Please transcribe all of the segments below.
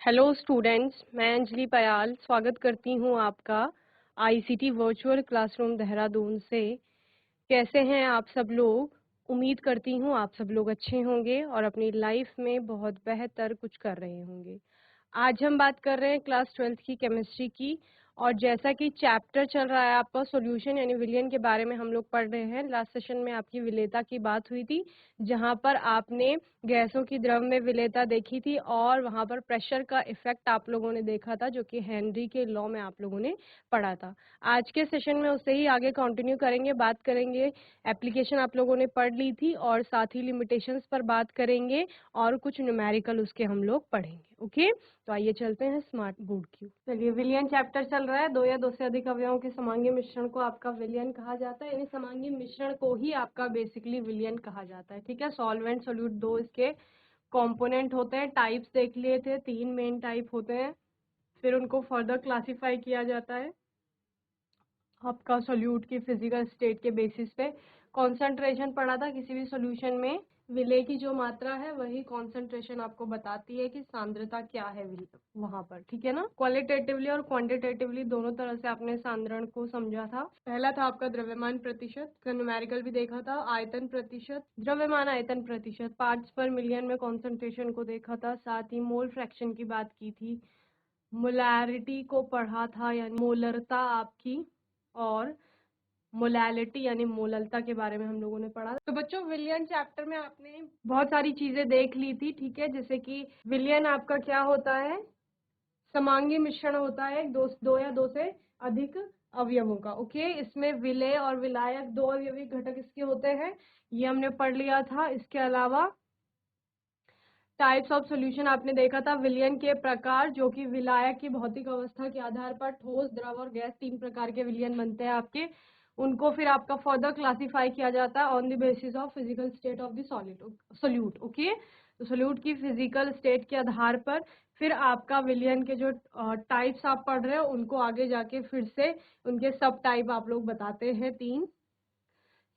Hello students, मैं अंजलि पयाल स्वागत करती हूँ आपका आईसीटी वर्चुअल क्लासरूम देहरादून से। कैसे हैं आप सब लोग? उम्मीद करती हूँ आप सब लोग अच्छे होंगे और अपनी लाइफ में बहुत बेहतर कुछ कर रहे होंगे। आज हम बात कर रहे हैं क्लास 12th की केमिस्ट्री की, और जैसा कि चैप्टर चल रहा है आपका सॉल्यूशन यानी विलयन के बारे में हम लोग पढ़ रहे हैं। लास्ट सेशन में आपकी विलेयता की बात हुई थी, जहां पर आपने गैसों की द्रव में विलेयता देखी थी और वहां पर प्रेशर का इफेक्ट आप लोगों ने देखा था, जो कि हेनरी के लॉ में आप लोगों ने पढ़ा था। आज के सेशन में उससे ही आगे कंटिन्यू करेंगे, बात करेंगे। एप्लीकेशन आप लोगों ने पढ़ ली थी और साथ ही लिमिटेशंस पर बात करेंगे और कुछ न्यूमेरिकल उसके हम लोग पढ़ेंगे। ओके, तो आइए चलते हैं स्मार्ट बोर्ड की। चलिए, विलयन चैप्टर चल रहा है। दो या दो से अधिक अवयवों के समांगी मिश्रण को आपका विलयन कहा जाता है, यानी समांगी मिश्रण को ही आपका बेसिकली विलयन कहा जाता है। ठीक है, सॉल्वेंट सोल्यूट दो इसके कंपोनेंट होते हैं। टाइप्स देख लिए थे, 3 मेन टाइप होते हैं, फिर उनको फर्दर क्लासिफाई किया जाता है आपका सोल्यूट की फिजिकल स्टेट के बेसिस पे। कॉन्सेंट्रेशन पढ़ा था किसी भी सोल्यूशन में, विलय की जो मात्रा है वही कॉन्सेंट्रेशन आपको बताती है कि सांद्रता क्या है वहां पर। ठीक है ना। क्वालिटेटिवली और क्वांटिटेटिवली दोनों तरह से आपने सांद्रण को समझा था। पहला था आपका द्रव्यमान प्रतिशत का न्यूमेरिकल भी देखा था, आयतन प्रतिशत, द्रव्यमान आयतन प्रतिशत, पार्ट्स पर मिलियन में कॉन्सेंट्रेशन को देखा था, साथ ही मोल फ्रैक्शन की बात की थी, मोलैरिटी को पढ़ा था यानी मोलरता आपकी, और मोलैलिटी यानी मोललता के बारे में हम लोगों ने पढ़ा। तो बच्चों, विलयन चैप्टर में आपने बहुत सारी चीजें देख ली थी। ठीक है, जैसे कि विलयन आपका क्या होता है, समांगी मिश्रण होता है दो या दो से अधिक अवयवों का। ओके, इसमें विलेय और विलायक दो अवयवी घटक इसके होते हैं, ये हमने पढ़ लिया था। इसके अलावा टाइप्स ऑफ सॉल्यूशन आपने देखा था, विलयन के प्रकार, जो कि विलायक की भौतिक अवस्था के आधार पर ठोस, द्रव और गैस 3 प्रकार के विलयन बनते हैं आपके। उनको फिर आपका फर्दर क्लासिफाई किया जाता है on the basis of physical state of the solid solute. Okay, तो सोल्यूट की फिजिकल स्टेट के आधार पर फिर आपका विलयन के जो टाइप्स आप पढ़ रहे हो उनको आगे जाके फिर से उनके सब टाइप आप लोग बताते हैं 3।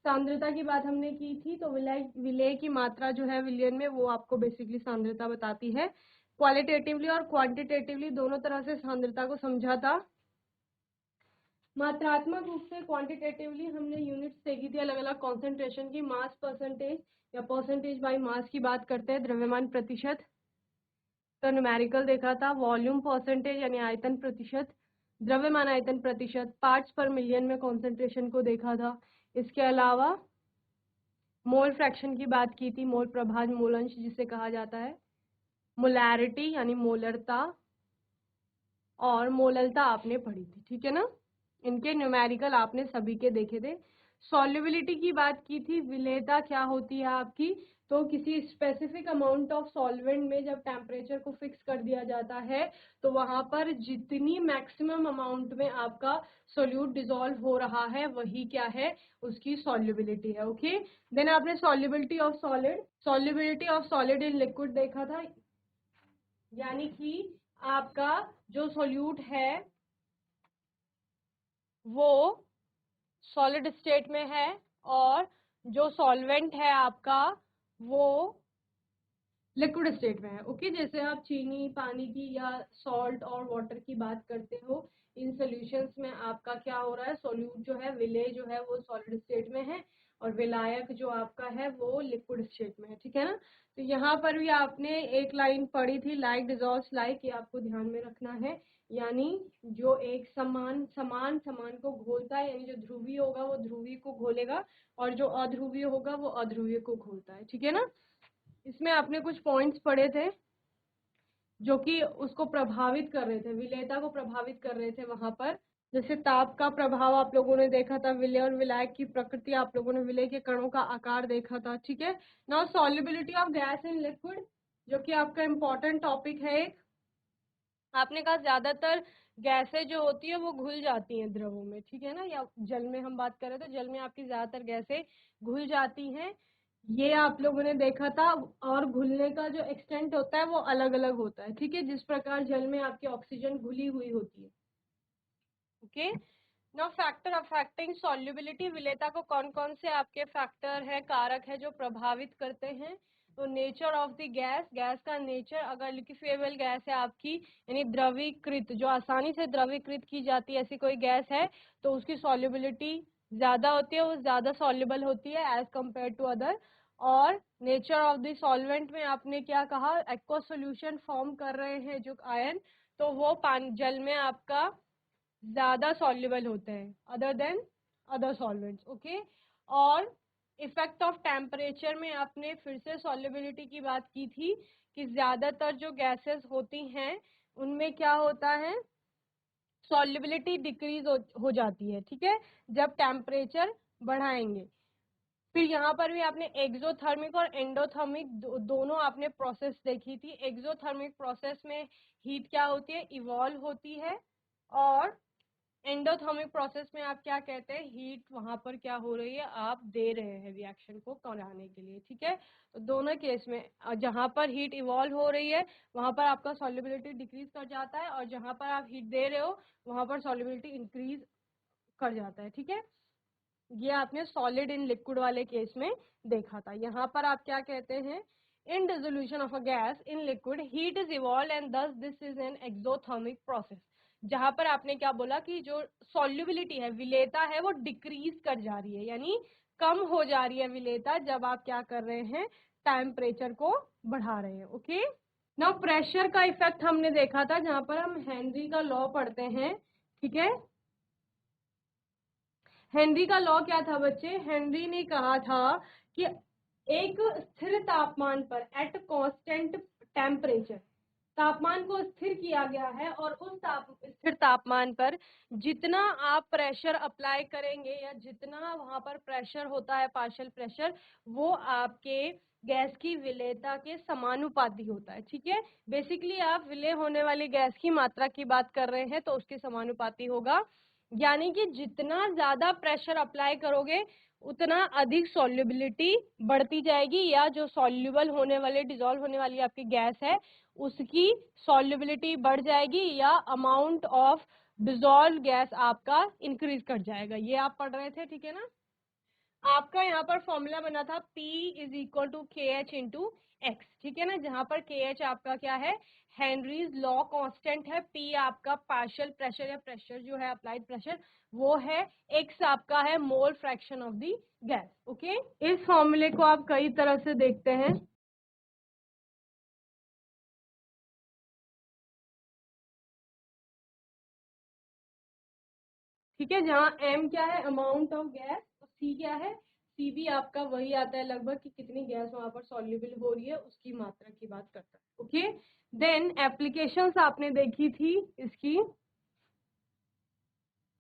सांद्रता की बात हमने की थी, तो विलेय की मात्रा जो है विलयन में वो आपको बेसिकली सांद्रता बताती है। क्वालिटेटिवली और क्वांटिटेटिवली दोनों तरह से सांद्रता को समझा था। मात्रात्मक रूप से क्वांटिटेटिवली हमने यूनिट्स देखी थी अलग अलग कॉन्सेंट्रेशन की, मास परसेंटेज या परसेंटेज बाय मास की बात करते हैं, द्रव्यमान प्रतिशत का न्यूमेरिकल देखा था, वॉल्यूम परसेंटेज यानी आयतन प्रतिशत, द्रव्यमान आयतन प्रतिशत, पार्ट्स पर मिलियन में कॉन्सेंट्रेशन को देखा था। इसके अलावा मोल फ्रैक्शन की बात की थी, मोल प्रभाज मोल अंश जिसे कहा जाता है, मोलैरिटी यानी मोलरता और मोललता आपने पढ़ी थी। ठीक है ना, इनके न्यूमेरिकल आपने सभी के देखे थे। सॉल्युबिलिटी की बात की थी, विलेयता क्या होती है आपकी, तो किसी स्पेसिफिक अमाउंट ऑफ सॉल्वेंट में जब टेम्परेचर को फिक्स कर दिया जाता है तो वहां पर जितनी मैक्सिमम अमाउंट में आपका सोल्यूट डिसॉल्व हो रहा है वही क्या है, उसकी सॉल्युबिलिटी है। ओके, देन आपने solubility of solid in liquid देखा था, यानी कि आपका जो सोल्यूट है वो सॉलिड स्टेट में है और जो सॉल्वेंट है आपका वो लिक्विड स्टेट में है। ओके, जैसे आप चीनी, पानी की या सॉल्ट और वाटर की बात करते हो, इन सॉल्यूशंस में आपका क्या हो रहा है, सोल्यूट जो है, विलेय जो है वो सॉलिड स्टेट में है और विलायक जो आपका है वो लिक्विड स्टेट में है। ठीक है ना, तो यहाँ पर भी आपने एक लाइन पढ़ी थी, लाइक डिजॉल्व्स लाइक, ये आपको ध्यान में रखना है। यानी जो एक समान को घोलता है, यानी जो ध्रुवीय होगा वो ध्रुवीय को घोलेगा और जो अध्रुवीय होगा वो अध्रुवीय को घोलता है। ठीक है ना, इसमें आपने कुछ पॉइंट्स पढ़े थे जो कि उसको प्रभावित कर रहे थे, विलेयता को प्रभावित कर रहे थे वहां पर। जैसे ताप का प्रभाव आप लोगों ने देखा था, विलेय और विलायक की प्रकृति आप लोगों ने विलेय के कणों का आकार देखा था। ठीक है, now solubility of gas in liquid, जो कि आपका इंपॉर्टेंट टॉपिक है एक। आपने कहा ज्यादातर गैसें जो होती है वो घुल जाती हैं द्रवों में। ठीक है ना, या जल में हम बात करें तो जल में आपकी ज्यादातर गैसें घुल जाती हैं, ये आप लोगों ने देखा था। और घुलने का जो एक्सटेंट होता है वो अलग अलग होता है। ठीक है, जिस प्रकार जल में आपकी ऑक्सीजन घुली हुई होती है। Okay, now factor affecting solubility, विलेयता को कौन कौन से आपके फैक्टर है, कारक है जो प्रभावित करते हैं। तो nature of the gas, gas का नेचर, अगर लिक्विफाइबल गैस है आपकी, यानी द्रवीकृत, जो आसानी से द्रवीकृत की जाती है, ऐसी कोई गैस है तो उसकी सॉल्युबिलिटी ज्यादा होती है, वो ज्यादा सॉल्युबल होती है एज कम्पेयर टू अदर। और नेचर ऑफ द सॉल्वेंट में आपने क्या कहा, एक्वा सोल्यूशन फॉर्म कर रहे हैं जो आयन, तो वो पानी जल में आपका ज्यादा सॉल्युबल होते हैं other than other solvents. Okay, और इफेक्ट ऑफ टेम्परेचर में आपने फिर से सॉल्युबिलिटी की बात की थी कि ज्यादातर जो गैसेस होती हैं उनमें क्या होता है, सॉल्युबिलिटी डिक्रीज हो जाती है, ठीक है, जब टेम्परेचर बढ़ाएंगे। फिर यहाँ पर भी आपने एक्सोथर्मिक और एंडोथर्मिक दोनों आपने प्रोसेस देखी थी। एक्सोथर्मिक प्रोसेस में हीट क्या होती है, इवॉल्व होती है, और एंडोथर्मिक प्रोसेस में आप क्या कहते हैं, हीट वहां पर क्या हो रही है, आप दे रहे हैं रिएक्शन को कराने के लिए, ठीक है। तो दोनों केस में जहां पर हीट इवॉल्व हो रही है वहां पर आपका सॉल्युबिलिटी डिक्रीज कर जाता है, और जहां पर आप हीट दे रहे हो वहां पर सॉल्युबिलिटी इंक्रीज कर जाता है, ठीक है। ये आपने सॉलिड इन लिक्विड वाले केस में देखा था। यहाँ पर आप क्या कहते हैं, in dissolution of a gas in liquid heat is evolve and thus this is an exothermic process. जहां पर आपने क्या बोला कि जो सॉल्युबिलिटी है, विलेयता है, वो डिक्रीज कर जा रही है, यानी कम हो जा रही है विलेयता, जब आप क्या कर रहे हैं, टेम्परेचर को बढ़ा रहे हैं। ओके, नाउ प्रेशर का इफेक्ट हमने देखा था, जहां पर हम हेनरी का लॉ पढ़ते हैं, ठीक है। हेनरी का लॉ क्या था बच्चे, हेनरी ने कहा था कि एक स्थिर तापमान पर, एट कांस्टेंट टेम्परेचर, तापमान को स्थिर किया गया है, और उस स्थिर तापमान पर जितना आप प्रेशर अप्लाई करेंगे, या जितना वहां पर प्रेशर होता है, पार्शियल प्रेशर, वो आपके गैस की विलेयता के समानुपाती होता है, ठीक है। बेसिकली आप विलेय होने वाली गैस की मात्रा की बात कर रहे हैं तो उसके समानुपाती होगा, यानी कि जितना ज्यादा प्रेशर अप्लाई करोगे उतना अधिक सॉल्युबिलिटी बढ़ती जाएगी, या जो सॉल्युबल होने वाले, डिजोल्व होने वाली आपकी गैस है उसकी सॉल्युबिलिटी बढ़ जाएगी, या अमाउंट ऑफ डिजोल्व गैस आपका इंक्रीज कर जाएगा। ये आप पढ़ रहे थे, ठीक है ना। आपका यहाँ पर फॉर्मूला बना था P इज इक्वल टू के एच इंटू एक्स, ठीक है ना, जहां पर के एच आपका क्या है, हेनरीज लॉ कांस्टेंट है, P आपका पार्शियल प्रेशर या प्रेशर जो है अप्लाइड प्रेशर वो है, एक्स आपका है मोल fraction of the gas. Okay, इस फॉर्मूले को आप कई तरह से देखते हैं, ठीक है, जहाँ m क्या है, अमाउंट ऑफ गैस, और c क्या है, c भी आपका वही आता है लगभग कि कितनी गैस वहां पर सॉल्युबल हो रही है, उसकी मात्रा की बात करता है। ओके, देन एप्लीकेशंस आपने देखी थी इसकी,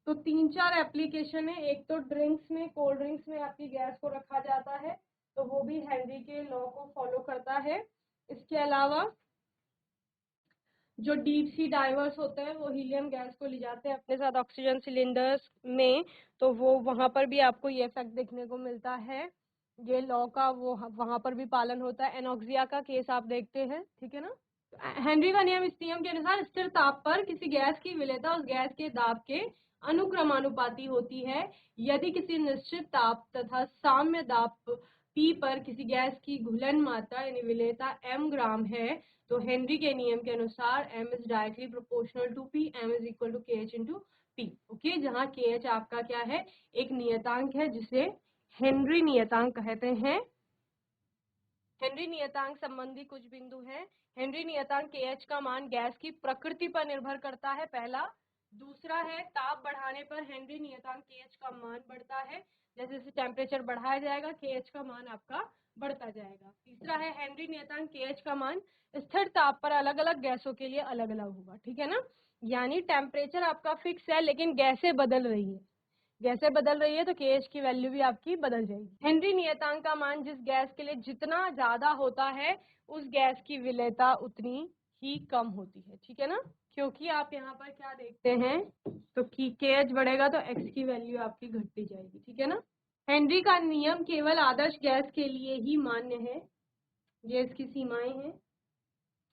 तो 3-4 एप्लीकेशन है। एक तो ड्रिंक्स में, कोल्ड ड्रिंक्स में आपकी गैस को रखा जाता है, तो वो भी हेनरी के लॉ को फॉलो करता है। इसके अलावा जो डीप सी डाइवर्स होते हैं वो हीलियम गैस को ले जाते हैं अपने साथ ऑक्सीजन सिलेंडर्स में, तो वो वहां पर भी आपको ये इफेक्ट देखने को मिलता है, ये लॉ का वो वहां पर भी पालन होता है। एनॉक्सिया का केस आप देखते हैं, ठीक है ना। हेनरी का नियम, इस नियम के अनुसार स्थिर ताप पर किसी गैस की विलेयता उस गैस के दाब के अनुक्रमानुपाती होती है। यदि किसी निश्चित ताप तथा साम्य दाब P पर किसी गैस की घुलन मात्रा यानी विलेयता m ग्राम है, तो हेनरी के नियम के अनुसार m is directly proportional to P, m is equal to KH into P। Okay, जहाँ KH आपका क्या है, एक नियतांक है जिसे हेनरी नियतांक कहते हैं। हेनरी नियतांक संबंधी कुछ बिंदु हैं। हेनरी नियतांक KH का मान गैस की प्रकृति पर निर्भर करता है, पहला। दूसरा है ताप बढ़ाने पर हेनरी नियतांक KH का मान बढ़ता है, जैसे जैसे टेम्परेचर बढ़ाया जाएगा KH का मान आपका बढ़ता जाएगा। तीसरा है हेनरी नियतांक KH का मान स्थिर ताप पर अलग अलग गैसों के लिए अलग अलग होगा, ठीक है ना, यानी टेम्परेचर आपका फिक्स है लेकिन गैसें बदल रही है, गैसें बदल रही है तो केएच की वैल्यू भी आपकी बदल जाएगी। हेनरी नियतांक का मान जिस गैस के लिए जितना ज्यादा होता है उस गैस की विलेयता उतनी ही कम होती है, ठीक है ना, क्योंकि आप यहाँ पर क्या देखते हैं, तो कि केएच बढ़ेगा तो एक्स की वैल्यू आपकी घटती जाएगी, ठीक है ना। हेनरी का नियम केवल आदर्श गैस के लिए ही मान्य है, ये इसकी सीमाएं हैं।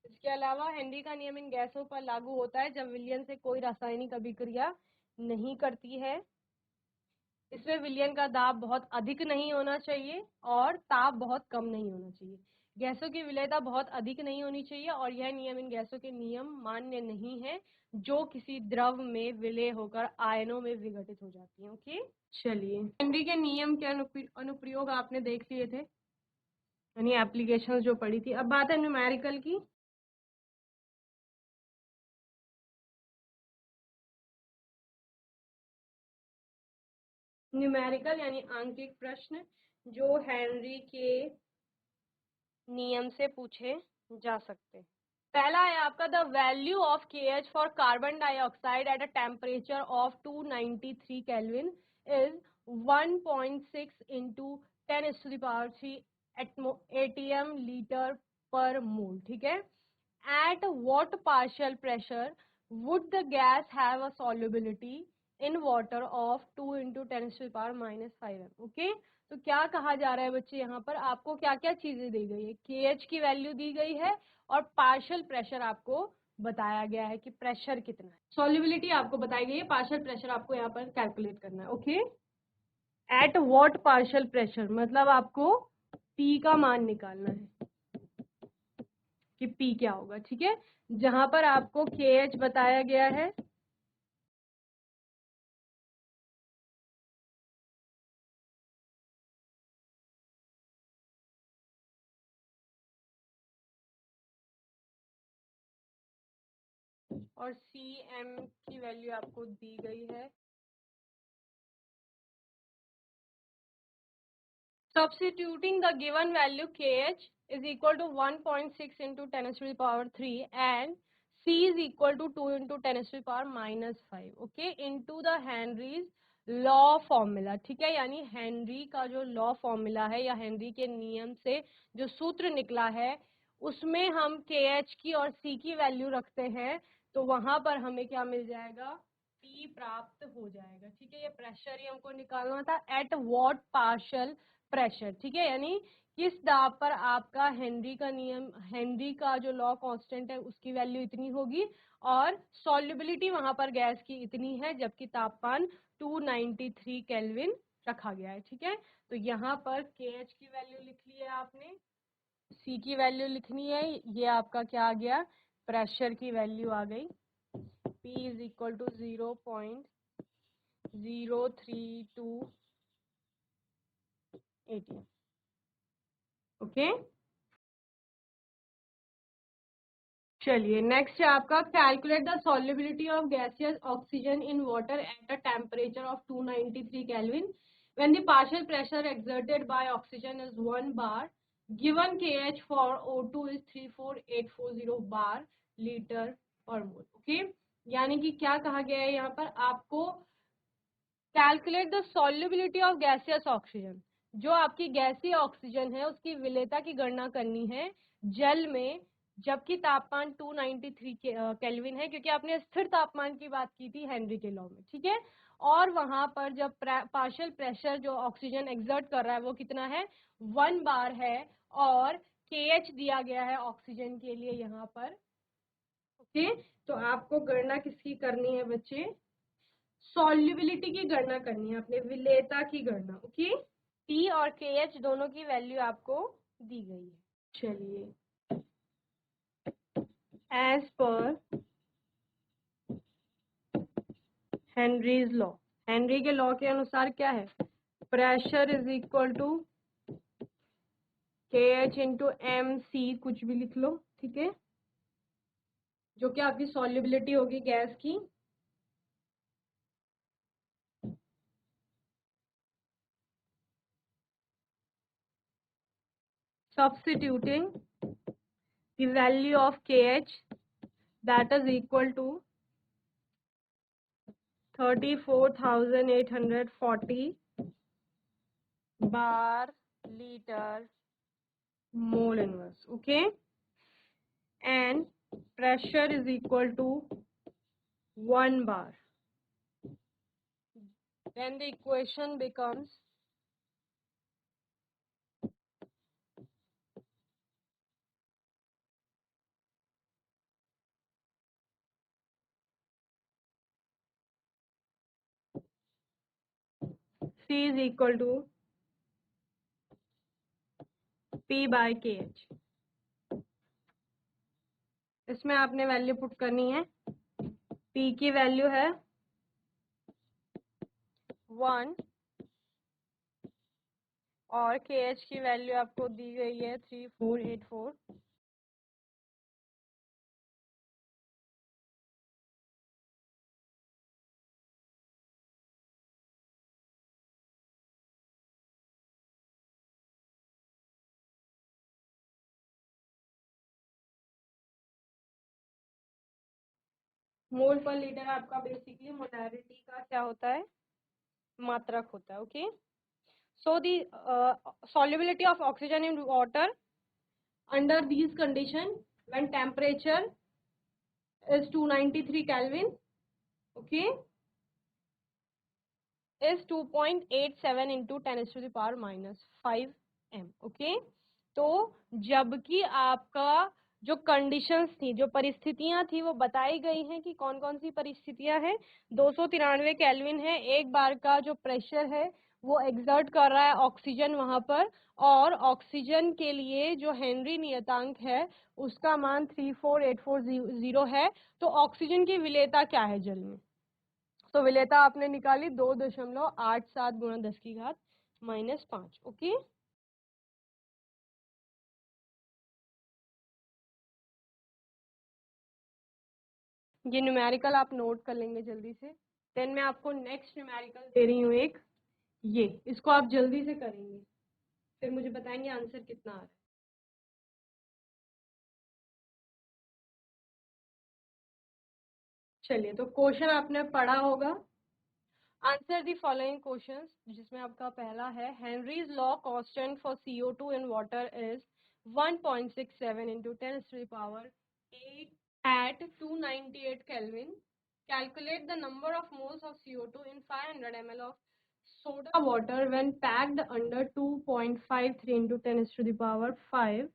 इसके अलावा हेनरी का नियम इन गैसों पर लागू होता है जब विलयन से कोई रासायनिक अभिक्रिया नहीं करती है। इसमें विलयन का दाब बहुत अधिक नहीं होना चाहिए और ताप बहुत कम नहीं होना चाहिए। गैसों की विलेयता बहुत अधिक नहीं होनी चाहिए और यह नियम इन गैसों के नियम मान्य नहीं है जो किसी द्रव में विलय होकर आयनों में विघटित हो जाती हैं। ओके, चलिए, हेनरी के नियम के अनुप्रयोग आपने देख लिए थे, यानी एप्लीकेशन जो पढ़ी थी। अब बात है न्यूमेरिकल की। न्यूमेरिकल यानी आंकिक प्रश्न जो हेनरी के नियम से पूछे जा सकते हैं। पहला है आपका the value of KH for carbon dioxide eight a temperature of 293 kelvin is 1.6 into 10⁻³ ATM litre per मोल। ठीक है, at what partial pressure would the guys have a solubility in water of 2 into 10⁻⁻⁵ okay, तो क्या कहा जा रहा है बच्चे, यहाँ पर आपको क्या क्या चीजें दी गई है, KH की वैल्यू दी गई है और पार्शियल प्रेशर आपको बताया गया है कि प्रेशर कितना है, सॉल्युबिलिटी आपको बताई गई है, पार्शियल प्रेशर आपको यहाँ पर कैलकुलेट करना है। Okay, at what partial pressure मतलब आपको P का मान निकालना है कि P क्या होगा। ठीक है, जहां पर आपको KH बताया गया है, और CM की वैल्यू आपको दी गई है। Substituting the given value KH is equal to 1.6 into 10⁻³ and C is equal to 2 into 10⁻⁻5 okay into the Henry's law formula. ठीक है, यानी हेनरी का जो लॉ फॉर्मूला है या हेनरी के नियम से जो सूत्र निकला है उसमें हम KH की और C की वैल्यू रखते हैं तो वहां पर हमें क्या मिल जाएगा, P प्राप्त हो जाएगा। ठीक है, ये प्रेशर ही हमको निकालना था, एट व्हाट पार्शियल प्रेशर। ठीक है, यानी किस दाब पर आपका हेनरी का नियम, हेनरी का जो लॉ कांस्टेंट है उसकी वैल्यू इतनी होगी और सॉल्युबिलिटी वहां पर गैस की इतनी है जबकि तापमान 293 केल्विन रखा गया है। ठीक है, तो यहाँ पर KH की वैल्यू लिख ली है आपने, C की वैल्यू लिखनी है, ये आपका क्या आ गया, प्रेशर की वैल्यू आ गई, P is equal to 0.032 ATM। Okay, चलिए नेक्स्ट है आपका calculate the solubility of gaseous oxygen in water at a temperature of 293 kelvin when the partial pressure exerted by oxygen is 1 bar, given KH for O2 is 34840 bar litre per mol. Okay, यानी कि क्या कहा गया है यहाँ पर, आपको calculate the solubility of gaseous oxygen, जो आपकी गैसीय ऑक्सीजन है उसकी विलेयता की गणना करनी है जल में जबकि तापमान 293 केल्विन है, क्योंकि आपने स्थिर तापमान की बात की थी हेनरी के लॉ में। ठीक है, और वहां पर जब पार्शियल प्रेशर जो ऑक्सीजन एक्सर्ट कर रहा है वो कितना है, 1 बार है और KH दिया गया है ऑक्सीजन के लिए यहाँ पर। ओके, तो आपको गणना किसकी करनी है बच्चे, सॉल्युबिलिटी की गणना करनी है, अपने विलेयता की गणना। ओके, P और KH दोनों की वैल्यू आपको दी गई है। चलिए, as per Henry's law, Henry के लॉ के अनुसार क्या है, pressure is equal to KH into MC, कुछ भी लिख लो। ठीक है, जो कि आपकी सॉल्युबिलिटी होगी गैस की, substituting the value of KH that is equal to 34,840 bar liter mole inverse। okay, and pressure is equal to 1 bar, then the equation becomes C is equal to P by KH। इसमें आपने value put करनी है। P की value है 1 और KH की value आपको दी गई है 3484। मोल पर लीटर आपका बेसिकली मोलैरिटी का क्या होता है, मात्रक होता है। Okay, so the solubility of oxygen in water under these condition when temperature is 293 Kelvin, okay, is 2.87 into 10 to the power minus 5 m। Okay, तो जबकि आपका जो कंडीशंस थी, जो परिस्थितियां थी, वो बताई गई हैं कि कौन कौन सी परिस्थितियां हैं। 293 केल्विन है, एक बार का जो प्रेशर है वो एक्सर्ट कर रहा है ऑक्सीजन वहां पर, और ऑक्सीजन के लिए जो हेनरी नियतांक है उसका मान 34840 है। तो ऑक्सीजन की विलेयता क्या है जल में, तो विलेयता आपने निकाली 2.87 गुणा 10 की घात -5। ओके, ये न्यूमेरिकल आप नोट कर लेंगे जल्दी से। देन मैं आपको नेक्स्ट न्यूमेरिकल दे रही हूँ एक, ये इसको आप जल्दी से करेंगे, फिर मुझे बताएंगे आंसर कितना आ रहा है। चलिए, तो क्वेश्चन आपने पढ़ा होगा। आंसर द फॉलोइंग क्वेश्चंस, जिसमें आपका पहला है Henry's law constant for CO2 in water is 1.67 into 10 to the power 8 at 298 Kelvin. Calculate the number of moles of CO2 in 500 ml of soda water when packed under 2.53 into 10 to the power 5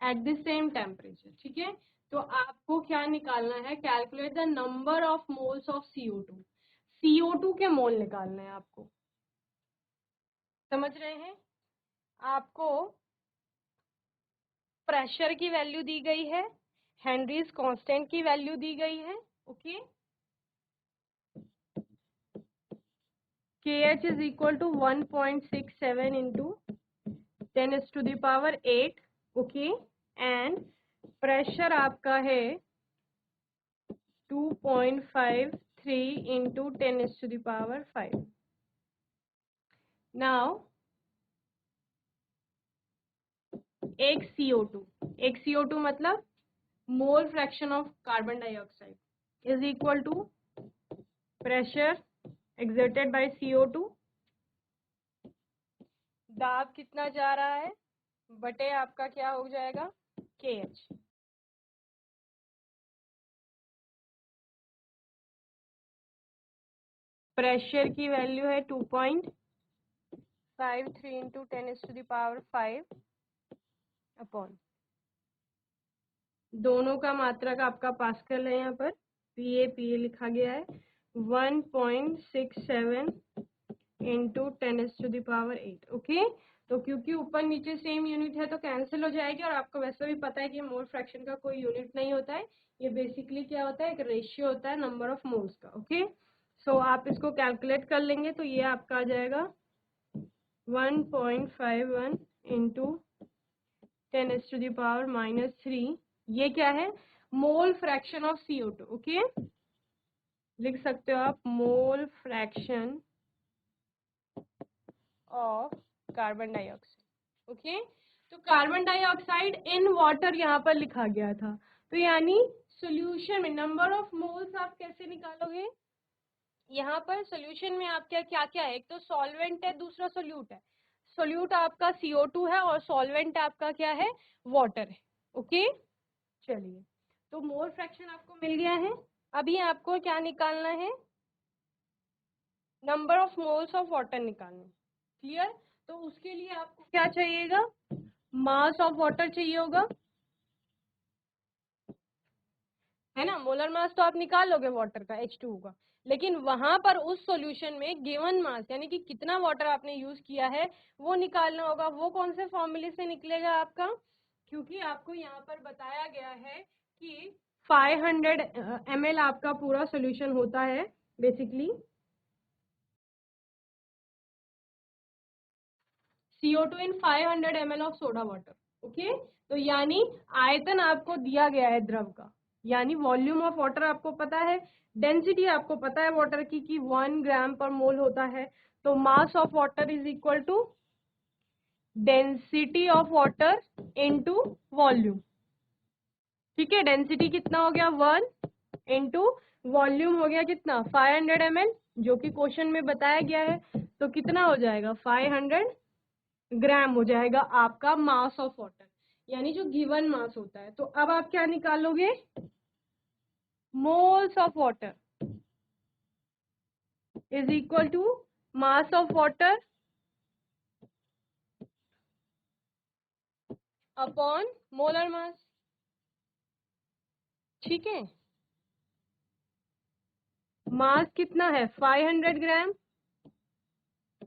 at the same temperature। ठीक है, तो आपको क्या निकालना है, calculate the number of moles of CO2। CO2 के मोल निकालना है आपको, समझ रहे हैं। आपको प्रेशर की वैल्यू दी गई है, हेनरीज कांस्टेंट की वैल्यू दी गई है। Okay, KH is equal to 1.67 into 10 to the power 8। Okay, and pressure आपका है 2.53 into 10 to the power 5। Now एक CO2 मतलब mole fraction of carbon dioxide is equal to pressure exerted by CO2, दाब कितना जा रहा है बटे आपका क्या हो जाएगा KH। प्रेशर की वैल्यू है 2.53 into 10 to the power 5 upon, दोनों का मात्रक आपका पास्कल है, यहाँ पर PA लिखा गया है 1.67 into 10 to the power 8। Okay, तो क्योंकि ऊपर नीचे सेम यूनिट है तो कैंसिल हो जाएगी, और आपको वैसे भी पता है कि मोल फ्रैक्शन का कोई यूनिट नहीं होता है, ये बेसिकली क्या होता है, एक रेशियो होता है नंबर ऑफ मोल्स का। ओके, सो आप इसको कैलकुलेट कर लेंगे तो ये आपका आ जाएगा 1.51 इंटू 10 to the power -3। ये क्या है, मोल फ्रैक्शन ऑफ CO2। ओके, लिख सकते हो आप मोल fraction of carbon dioxide. Okay, तो कार्बन डाइऑक्साइड इन वाटर यहाँ पर लिखा गया था, तो यानी सॉल्यूशन में नंबर ऑफ मोल्स आप कैसे निकालोगे, यहाँ पर सॉल्यूशन में आपका क्या क्या है, एक तो सॉल्वेंट है, दूसरा सोल्यूट है। सोल्यूट आपका CO2 है और सॉल्वेंट आपका क्या है, वाटर है। ओके, चलिए, तो मोल फ्रैक्शन आपको मिल गया है। अभी आपको क्या निकालना है, number of moles of water निकालना है। क्लियर, तो उसके लिए आपको क्या चाहिएगा, मास ऑफ वाटर चाहिए होगा, है ना। मोलर मास तो आप निकाल लोगे वाटर का, H2O का, लेकिन वहां पर उस सॉल्यूशन में गिवन मास यानी कि कितना वाटर आपने यूज किया है वो निकालना होगा। वो कौन से फॉर्मूले से निकलेगा आपका, क्योंकि आपको यहाँ पर बताया गया है कि 500 ml आपका पूरा सोल्यूशन होता है basically. CO2 in 500 ml of soda water. Okay, तो यानी आयतन आपको दिया गया है द्रव का, यानी वॉल्यूम ऑफ वाटर आपको पता है, डेंसिटी आपको पता है वाटर की कि 1 ग्राम पर मोल होता है। तो mass of water is equal to density of water into volume. ठीक है, डेंसिटी कितना हो गया 1 इंटू वॉल्यूम हो गया कितना 500 ml, जो कि क्वेश्चन में बताया गया है। तो कितना हो जाएगा 500 ग्राम हो जाएगा आपका मास ऑफ वाटर, यानी जो गिवन मास होता है। तो अब आप क्या निकालोगे, moles of water is equal to mass of water upon molar mass. ठीक है, मास कितना है 500 ग्राम,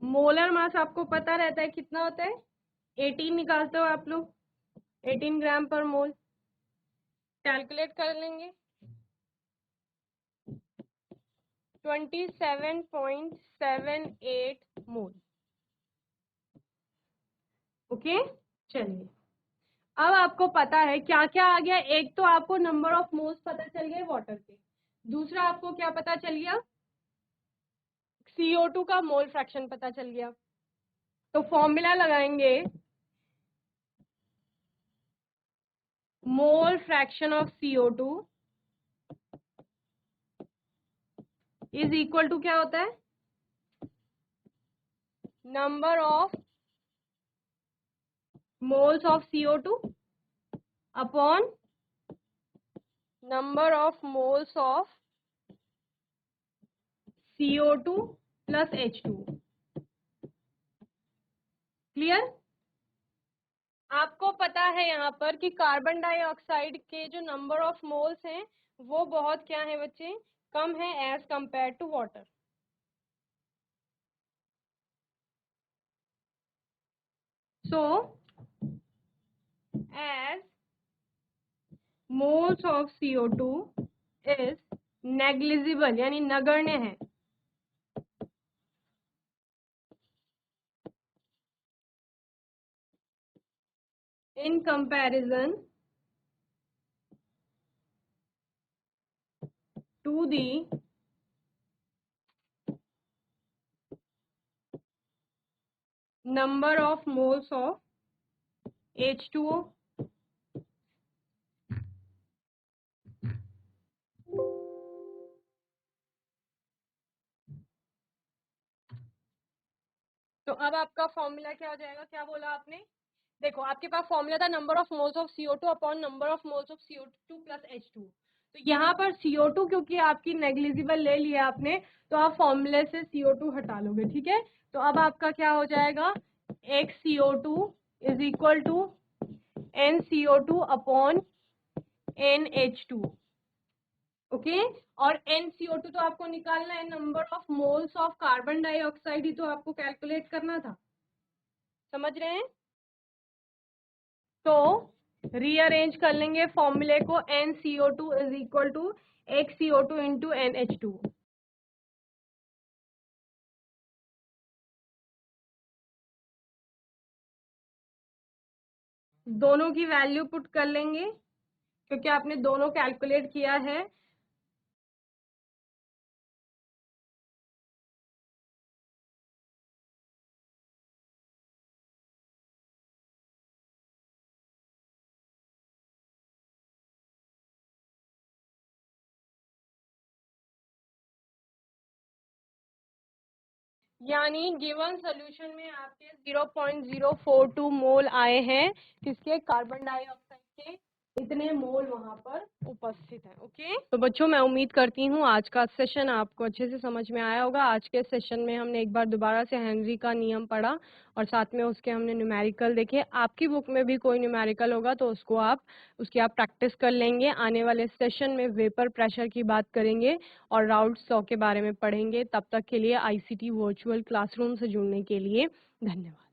मोलर मास आपको पता रहता है कितना होता है 18 निकालते हो आप लोग, 18 ग्राम पर मोल। कैलकुलेट कर लेंगे 27.78 मोल। ओके, चलिए अब आपको पता है क्या क्या आ गया। एक तो आपको नंबर ऑफ मोल्स पता चल गए वाटर के, दूसरा आपको क्या पता चल गया CO2 का मोल फ्रैक्शन पता चल गया। तो फॉर्मूला लगाएंगे mole fraction of CO2 is equal to क्या होता है number of moles of CO2 upon number of moles of CO2 plus H2। Clear? आपको पता है यहाँ पर कि कार्बन डाइऑक्साइड के जो नंबर ऑफ मोल्स हैं वो बहुत क्या है बच्चे, कम है as compare to water. So as moles of CO2 is negligible, यानी नगण्य है, in comparison to the number of moles of H2O। तो अब आपका फॉर्मूला क्या हो जाएगा, क्या बोला आपने, देखो आपके पास फॉर्मूला था number of moles of CO2 upon number of moles of CO2 plus H2। तो यहाँ पर CO2 क्योंकि आपकी नेग्लिजिबल ले लिया आपने, तो आप फॉर्मूले से CO2 हटा लोगे। ठीक है, तो अब आपका क्या हो जाएगा XCO2 is equal to NCO2 upon NH2। Okay, और NCO2 तो आपको निकालना है number of moles of carbon dioxide ही तो आपको कैलकुलेट करना था, समझ रहे हैं। तो रीअरेंज कर लेंगे फॉर्मूले को, NCO2 is equal to XCO2 into NH2। दोनों की वैल्यू पुट कर लेंगे क्योंकि आपने दोनों कैलकुलेट किया है। यानी गिवन सोल्यूशन में आपके 0.042 मोल आए हैं, किसके, कार्बन डाइऑक्साइड के, इतने मोल वहां पर उपस्थित हैं। ओके, तो बच्चों मैं उम्मीद करती हूँ आज का सेशन आपको अच्छे से समझ में आया होगा। आज के सेशन में हमने एक बार दोबारा से हेनरी का नियम पढ़ा और साथ में उसके हमने न्यूमेरिकल देखे। आपकी बुक में भी कोई न्यूमेरिकल होगा तो उसकी आप प्रैक्टिस कर लेंगे। आने वाले सेशन में वेपर प्रेशर की बात करेंगे और राउल्ट लॉ के बारे में पढ़ेंगे। तब तक के लिए ICT वर्चुअल क्लासरूम से जुड़ने के लिए धन्यवाद।